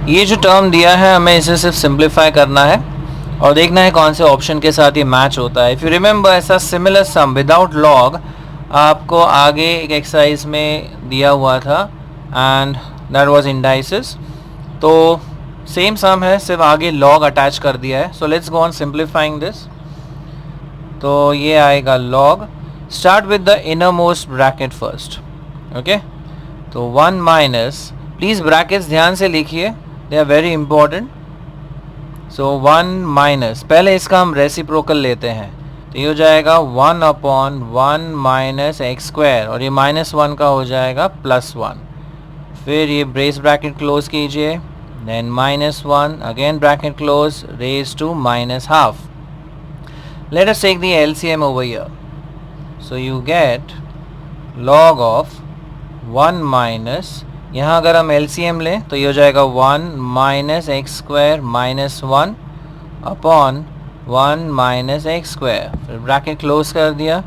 ये जो टर्म दिया है हमें इसे सिर्फ सिंप्लीफाई करना है और देखना है कौन से ऑप्शन के साथ ये मैच होता है। इफ़ यू रिमेंबर, ऐसा सिमिलर सम विदाउट लॉग आपको आगे एक एक्सरसाइज में दिया हुआ था एंड दैट वाज इंडाइसिस। तो सेम सम है, सिर्फ आगे लॉग अटैच कर दिया है। So let's go on simplifying this. तो ये आएगा log, start with the inner most bracket first. Okay, तो 1 माइनस, प्लीज़ ब्रैकेट्स ध्यान से लिखिए, they are very important. So 1 minus, पहले इसका हम रेसिप्रोकल लेते हैं, तो ये हो जाएगा 1 अपॉन 1 माइनस एक्स स्क्वायर, और ये -1 का हो जाएगा +1। फिर ये ब्रेस ब्रैकेट क्लोज कीजिए, then -1 again bracket close, raise to -½ Let us take the LCM over here. So you get log of 1 minus, यहाँ अगर हम LCM लें तो ये हो जाएगा 1 minus x square -1 upon 1 minus x square, फिर ब्रैकेट क्लोज कर दिया,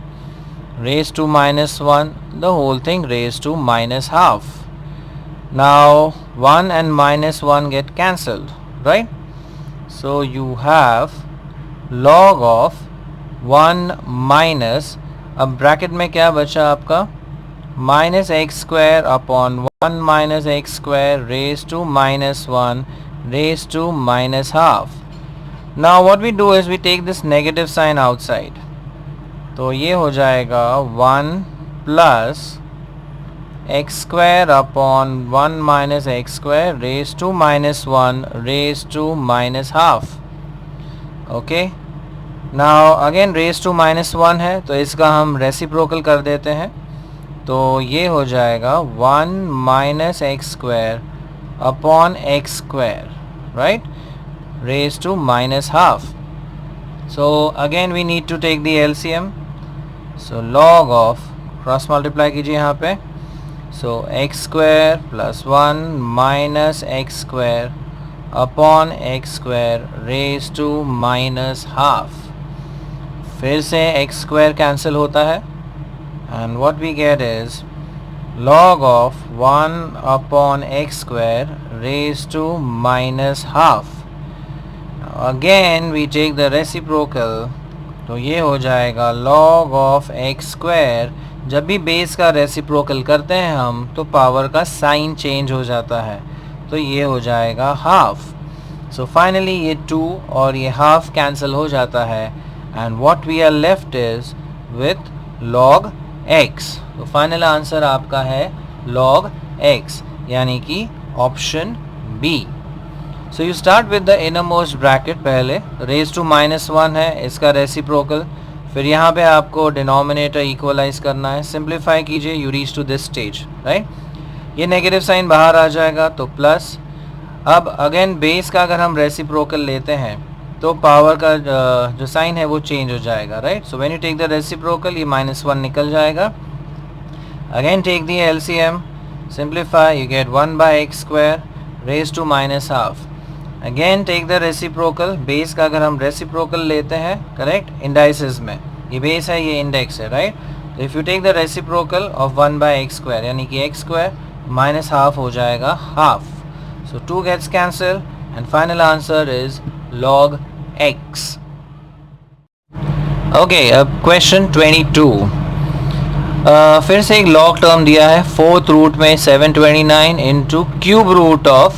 raise to -1, the whole thing raise to -½ Now 1 and -1 get cancelled, right? So you have log of 1 minus, अब ब्रैकेट में क्या बचा आपका, -x² upon 1 minus x square raise to -1 raise to -½ now what we do is we take this negative sign outside, तो ये हो जाएगा 1 plus x² upon 1 minus x square raise to -1 raise to -½ okay. Now again raise to -1 है तो इसका हम reciprocal कर देते हैं, तो ये हो जाएगा 1 minus x square upon x square, right, raise to -½ so again we need to take the LCM। So log of, cross multiply कीजिए यहाँ पे, so x square plus 1 minus x square upon x square raise to -½ फिर से x square cancel होता है and what we get is log of 1 upon x square raise to -½ again we take the reciprocal, तो ये हो जाएगा log of x square. जब भी बेस का रेसिप्रोकल करते हैं हम तो पावर का साइन चेंज हो जाता है, तो ये हो जाएगा हाफ। सो फाइनली ये 2 और ये हाफ कैंसिल हो जाता है and what we are left is with log x। तो फाइनल आंसर आपका है log x, यानी कि option B. So you start with the inner most bracket, पहले रेज टू -1 है, इसका रेसिप्रोकल, फिर यहाँ पे आपको डिनोमिनेटर इक्वलाइज करना है, सिंप्लीफाई कीजिए, you reach to this stage, right. ये नेगेटिव साइन बाहर आ जाएगा तो प्लस, अब अगेन बेस का अगर हम रेसिप्रोकल लेते हैं तो पावर का जो साइन है वो चेंज हो जाएगा, right. So when you take the reciprocal ये -1 निकल जाएगा, again take the LCM, simplify, you get 1/x² raise to -½ again take the reciprocal, base का अगर हम रेसिप्रोकल लेते हैं, करेक्ट, इंडाइसिस में ये बेस है ये इंडेक्स है, राइट। तो if you take the reciprocal of 1/x² यानी कि x² -½ हो जाएगा half, so 2 gets cancel and final answer is log x। Okay, अब क्वेश्चन 22, फिर से एक लॉग टर्म दिया है, 4th रूट में 729 into cube root of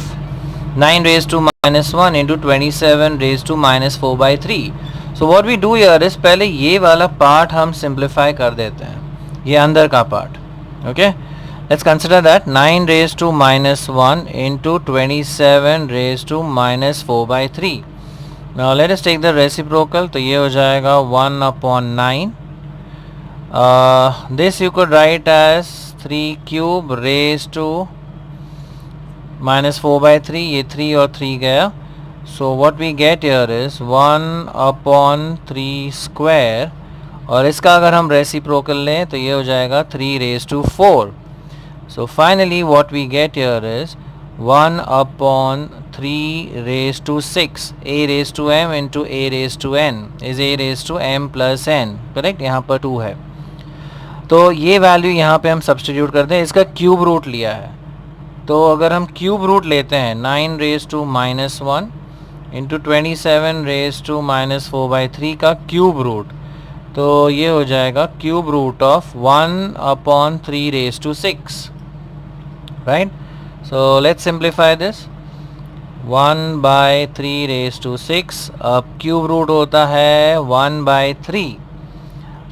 9 raise to -1 into 27 raise to -4/3। So what we do here is, पहले ये वाला पार्ट हम सिंप्लीफाई कर देते हैं, ये अंदर का part, okay. Let's consider that 9 raise to -1 into 27 raise to -4/3। Now let us take the reciprocal, तो ये हो जाएगा 1 upon 9, this you could write as 3 cube raised to -4/3, ये 3 और 3 गया, so what we get here is 1 upon 3 square, और इसका अगर हम रेसिप्रोकल लें तो ये हो जाएगा 3 raised to 4, so finally what we get here is 1 upon 3 raised to 6, a raised to m into a raised to n is a raised to m plus n, correct, यहाँ पर 2 है, तो ये वैल्यू यहाँ पे हम सब्स्टिट्यूट करते हैं, इसका क्यूब रूट लिया है, तो अगर हम क्यूब रूट लेते हैं 9 raise to minus 1 into 27 raise to minus 4/3 का क्यूब रूट, तो ये हो जाएगा cube root of 1/3 raise to 6, right. So let's simplify this. 1/3 raise to 6, अब क्यूब रूट होता है 1/3.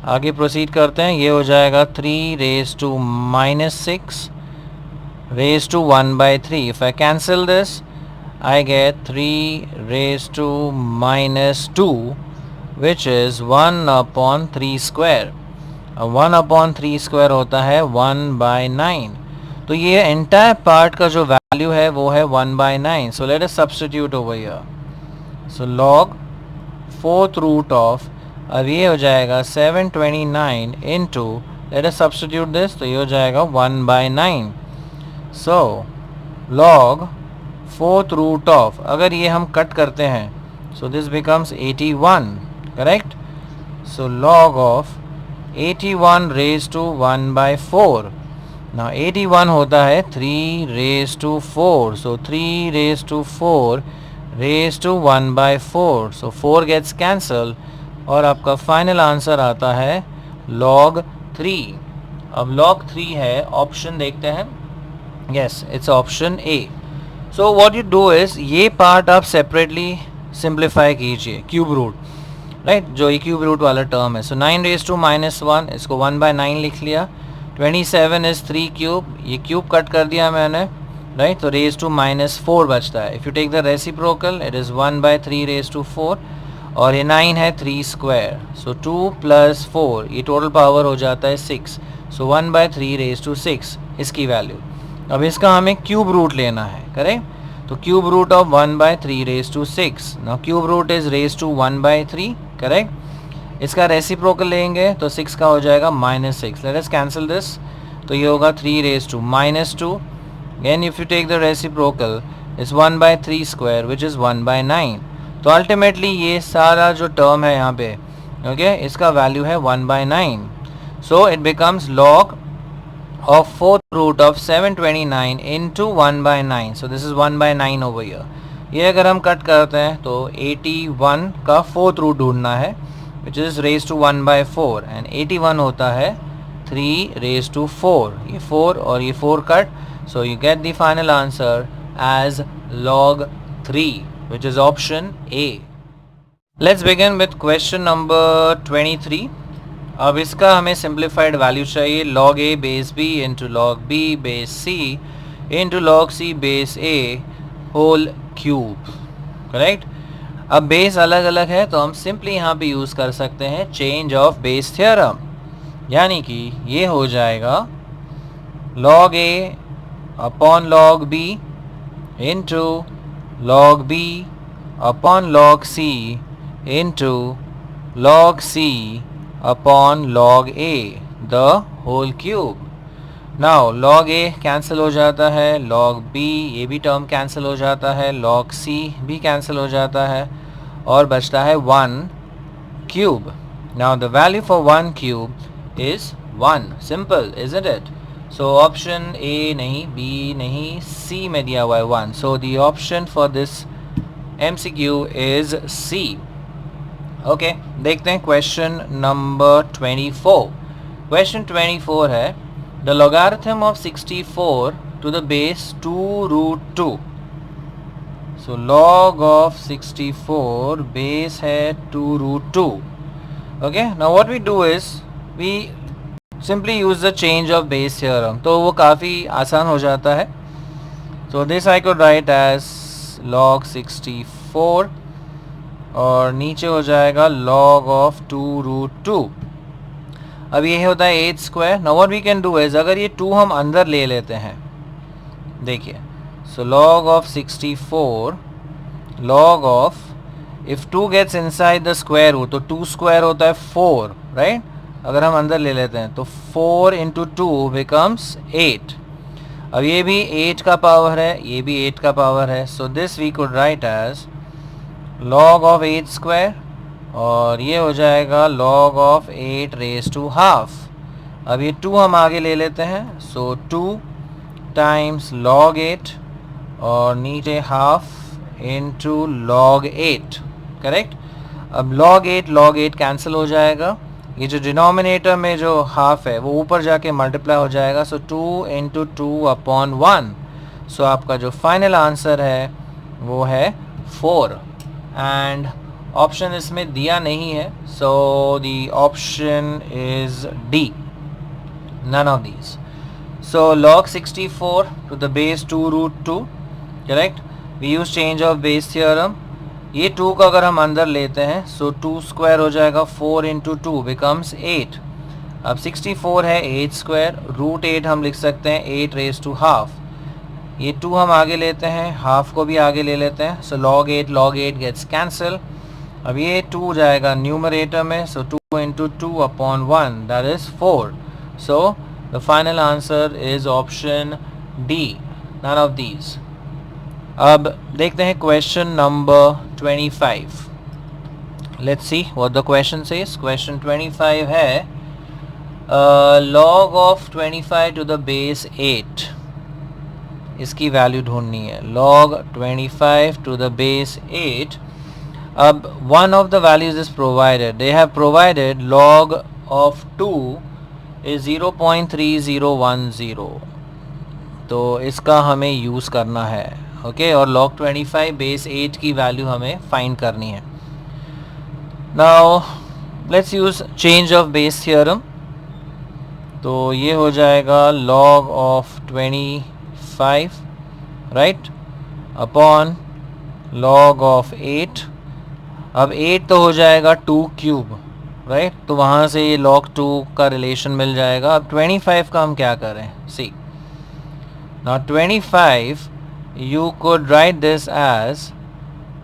आगे प्रोसीड करते हैं. ये हो जाएगा 3 raise to minus 6 raise to 1/3. If I cancel this I get 3 raised to minus 2, which is 1/3 square. अब 1/3 square होता है 1/9. तो ये entire part का जो value है वो है 1/9. So let us substitute over here. So log 4th root of, अब ये हो जाएगा 729 into, let us substitute this, तो ये हो जाएगा 1/9. So log 4th root of, अगर ये हम कट करते हैं, so this becomes 81, correct. So log of 81 raised to 1/4. now 81 होता है 3 raised to 4, so 3 raised to 4 raised to 1/4, so 4 gets cancelled और आपका फाइनल आंसर आता है log 3. अब log 3 है, ऑप्शन देखते हैं. yes, it's option A. So what you do is, ये पार्ट आप सेपरेटली सिंप्लीफाई कीजिए, क्यूब रूट, राइट, जो ये क्यूब रूट वाला टर्म है. सो 9 रेज टू माइनस 1, इसको 1/9 लिख लिया. 27 इज़ 3 क्यूब, ये क्यूब कट कर दिया मैंने, राइट. तो रेज टू माइनस 4 बचता है. If you take the reciprocal, it is 1/3 raise to 4, और ये 9 है 3 स्क्वायर. सो 2 + 4, ये टोटल पावर हो जाता है 6. सो 1/3 रेज टू 6 इसकी वैल्यू. अब इसका हमें क्यूब रूट लेना है, करेक्ट. तो cube root of 1/3 raise to 6. Now cube root is raise to 1/3, correct. इसका रेसिप्रोकल लेंगे तो 6 का हो जाएगा -6. Let us cancel this. तो ये होगा 3 raise to -2. Again if you take the reciprocal, is 1/3 square which is 1/9. तो अल्टीमेटली ये सारा जो टर्म है यहाँ पे, ओके, इसका वैल्यू है 1/9. So it becomes log of 4th root of 729 into 1/9. so this is 1/9 over here. ये अगर हम कट करते हैं तो 81 का 4th रूट ढूंढना है, which is raised to 1/4, and 81 होता है 3 raised to 4. ये 4 और ये 4 cut, so you get the final answer as log 3, which is option A. Let's begin with question number 23. अब इसका हमें सिंप्लीफाइड वैल्यू चाहिए. log a base b into log b base c into log c base a whole cube, correct. अब base अलग अलग है तो हम सिंपली यहाँ पे यूज़ कर सकते हैं चेंज ऑफ बेस थ्योरम, यानी कि ये हो जाएगा log a upon log b into log b upon log c into log c upon log a the whole cube. now log a cancel हो जाता है, log b ये भी टर्म कैंसिल हो जाता है, log c भी कैंसिल हो जाता है, और बचता है 1 cube. now the value for 1 cube is 1. simple isn't it? so option A नहीं, B नहीं, C में दिया हुआ है 1. so the option for this MCQ is C. Okay, देखते हैं क्वेश्चन नंबर 24. क्वेश्चन 24 है the logarithm of 64 to the base 2√2. So log of 64 base है 2√2. Okay, now what we do is we simply use the change of base theorem, तो वो काफ़ी आसान हो जाता है. So this I could write as log 64 और नीचे हो जाएगा log ऑफ 2√2. अब ये होता है 8 square. Now what we can do is, अगर ये 2 हम अंदर ले लेते हैं, देखिए, so log of 64 log of, if 2 gets inside the square root तो 2 स्क्वायर होता है 4, राइट. अगर हम अंदर ले लेते हैं तो 4 इंटू 2 बिकम्स 8. अब ये भी 8 का पावर है, ये भी 8 का पावर है. So this we could write as log of 8 square, और ये हो जाएगा log of 8 raise to half. अब ये 2 हम आगे ले लेते हैं, सो 2 टाइम्स log 8 और नीचे हाफ इंटू log 8, करेक्ट। अब log 8 कैंसिल हो जाएगा, ये जो डिनोमिनेटर में जो हाफ है वो ऊपर जाके मल्टीप्लाई हो जाएगा, सो 2 इंटू 2/1। सो आपका जो फाइनल आंसर है वो है 4, एंड ऑप्शन इसमें दिया नहीं है, so the option is D, none of these. So log 64 to the base 2 root 2, correct. We use change of base theorem. ये 2 का अगर हम अंदर लेते हैं सो 2 स्क्वायर हो जाएगा, 4 इंटू 2 becomes 8. अब 64 है 8 स्क्वायर, रूट 8 हम लिख सकते हैं 8 रेज टू हाफ। ये 2 हम आगे लेते हैं, हाफ को भी आगे ले लेते हैं, सो log 8 गेट्स कैंसिल। अब ये 2 जाएगा न्यूमरेटर में, सो 2 into 2/1, that is 4. So the final answer is option D, none of these. अब देखते हैं question number 25. Let's see what the question says. Question 25 है log of 25 to the base 8, इसकी value ढूंढनी है। log 25 to the base 8. अब one of the values is provided. They have provided log of 2 is 0.3010, तो इसका हमें use करना है, ओके। और log 25 बेस 8 की वैल्यू हमें फाइंड करनी है। Now let's use change of base theorem, तो ये हो जाएगा log of 25 right upon log of 8। अब 8 तो हो जाएगा 2 क्यूब, राइट, तो वहाँ से ये log 2 का रिलेशन मिल जाएगा। अब 25 का हम क्या करें, see now 25 you could write this as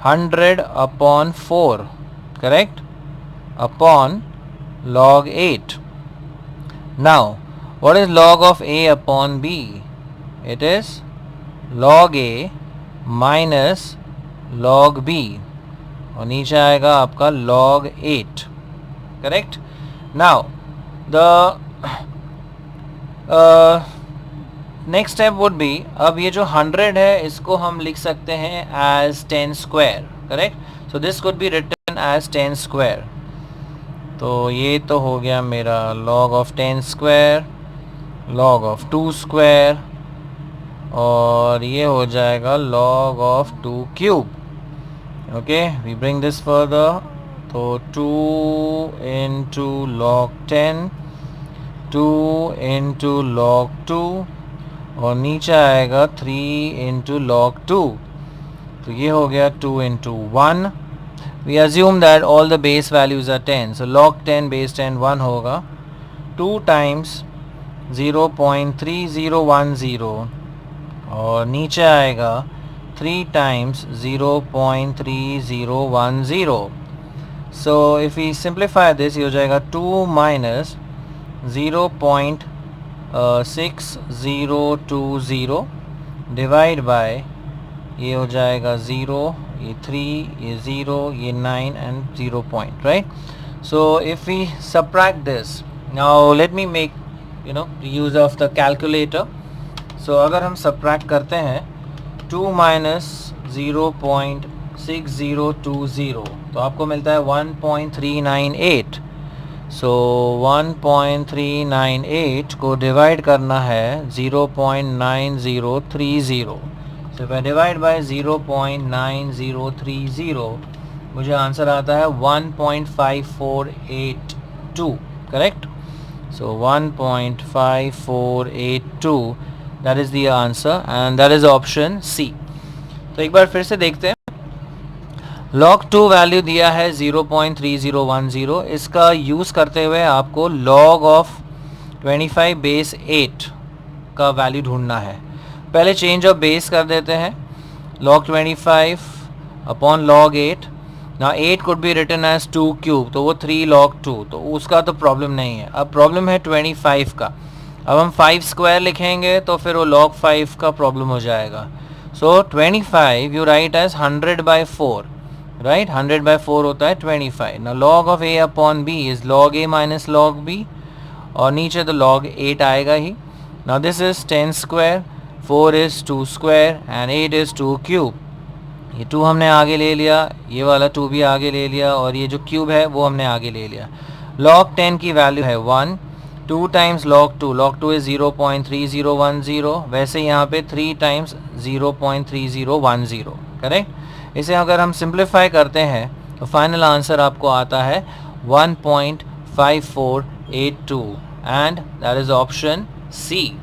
100/4, correct, upon log 8. Now what is log of a upon b? It is log a minus log b, और नीचे आएगा आपका log 8, correct. Now the next step would be, अब ये जो 100 है इसको हम लिख सकते हैं as 10 square, correct. So this could be written as 10 square. तो ये तो हो गया मेरा log of 10 square, log of 2 square, और ये हो जाएगा log of 2 cube. Okay, we bring this further, तो 2 इंटू log 10, 2 इंटू log 2, और नीचे आएगा 3 इंटू log 2, तो ये हो गया 2 into 1. We assume that all the base values are 10, so log 10 base 10 1 होगा, 2 टाइम्स 0.3010, और नीचे आएगा 3 times 0.3010. So if we simplify this, ये हो जाएगा 2 माइनस 0.6020 डिवाइड बाय, ये हो जाएगा 0, ये 3, ये 0, ये 9 and 0 point, right. So if we subtract this, now let me make use of the calculator. So अगर हम subtract करते हैं 2 माइनस 0.6020, तो आपको मिलता है 1.398. सो 1.398 को डिवाइड करना है 0.9030. So if I divide by 0.9030, मुझे आंसर आता है 1.5482, correct. So 1.5482, that is the answer, and that is option C. तो एक बार फिर से देखते हैं. log 2 वैल्यू दिया है 0.3010, इसका यूज़ करते हुए आपको log of 25 बेस 8 का वैल्यू ढूंढना है. पहले चेंज ऑफ बेस कर देते हैं, log 25 अपॉन log 8. ना 8 could be written as 2 cube, तो वो 3 log 2, तो उसका तो प्रॉब्लम नहीं है. अब प्रॉब्लम है 25 का. अब हम 5 स्क्वायर लिखेंगे तो फिर वो log 5 का प्रॉब्लम हो जाएगा. सो 25 यू राइट एज 100/4, राइट. 100/4 होता है 25. ना log of a upon b is log a minus log b, और नीचे तो log 8 आएगा ही. ना this is 10 square, 4 is 2 square and 8 is 2 cube. ये 2 हमने आगे ले लिया, ये वाला 2 भी आगे ले लिया, और ये जो क्यूब है वो हमने आगे ले लिया। log 10 की वैल्यू है 1, 2 टाइम्स log 2 इज़ 0.3010, वैसे यहाँ पे 3 टाइम्स 0.3010, करेक्ट। इसे अगर हम सिंप्लीफाई करते हैं तो फाइनल आंसर आपको आता है 1.5482 and that is option C.